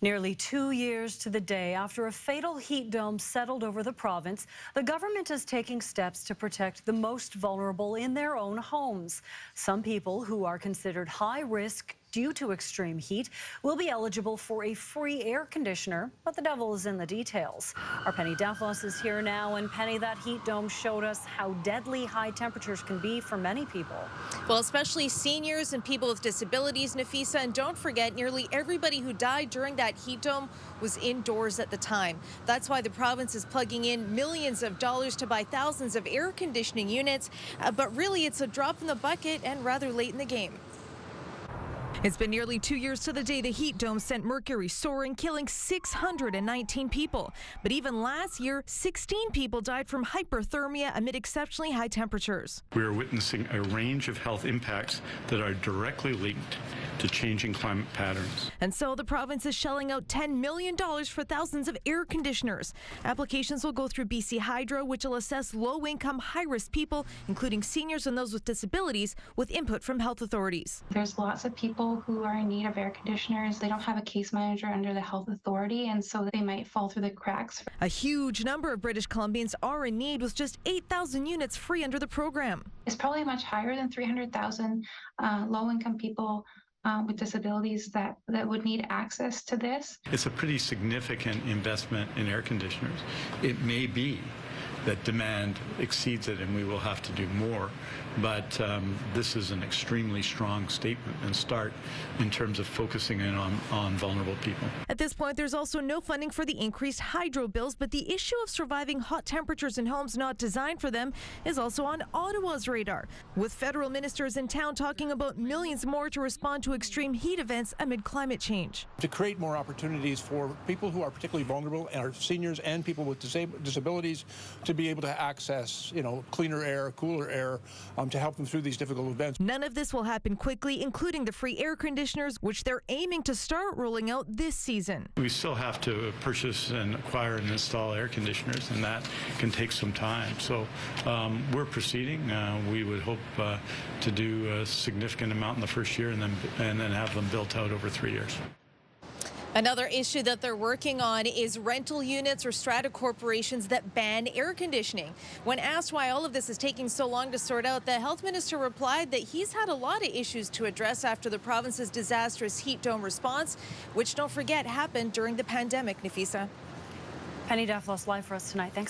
Nearly 2 years to the day after a fatal heat dome settled over the province, the government is taking steps to protect the most vulnerable in their own homes. Some people who are considered high risk due to extreme heat will be eligible for a free air conditioner, but the devil is in the details. Our Penny Deflos is here now, and Penny, that heat dome showed us how deadly high temperatures can be for many people. Well, especially seniors and people with disabilities, Nafisa, and don't forget, nearly everybody who died during that heat dome was indoors at the time. That's why the province is plugging in millions of dollars to buy thousands of air conditioning units, but really it's a drop in the bucket and rather late in the game. It's been nearly 2 years to the day the heat dome sent mercury soaring, killing 619 people. But even last year, 16 people died from hyperthermia amid exceptionally high temperatures. We are witnessing a range of health impacts that are directly linked to changing climate patterns. And so the province is shelling out $10 million for thousands of air conditioners. Applications will go through BC Hydro, which will assess low-income, high-risk people, including seniors and those with disabilities, with input from health authorities. There's lots of people who are in need of air conditioners. They don't have a case manager under the health authority, and so they might fall through the cracks. A huge number of British Columbians are in need, with just 8,000 units free under the program. It's probably much higher than 300,000 low-income people with disabilities that would need access to this. It's a pretty significant investment in air conditioners. It may be that demand exceeds it and we will have to do more, but this is an extremely strong statement and start in terms of focusing in on vulnerable people. At this point, there's also no funding for the increased hydro bills, but the issue of surviving hot temperatures in homes not designed for them is also on Ottawa's radar, with federal ministers in town talking about millions more to respond to extreme heat events amid climate change. To create more opportunities for people who are particularly vulnerable, and our seniors and people with disabilities, to be able to access, cleaner air, cooler air, to help them through these difficult events. None of this will happen quickly, including the free air conditioners, which they're aiming to start rolling out this season. We still have to purchase and acquire and install air conditioners, and that can take some time. So we're proceeding. We would hope to do a significant amount in the first year and then have them built out over 3 years. Another issue that they're working on is rental units or strata corporations that ban air conditioning. When asked why all of this is taking so long to sort out, the health minister replied that he's had a lot of issues to address after the province's disastrous heat dome response, which, don't forget, happened during the pandemic. Nafisa. Penny Deflos live for us tonight. Thanks.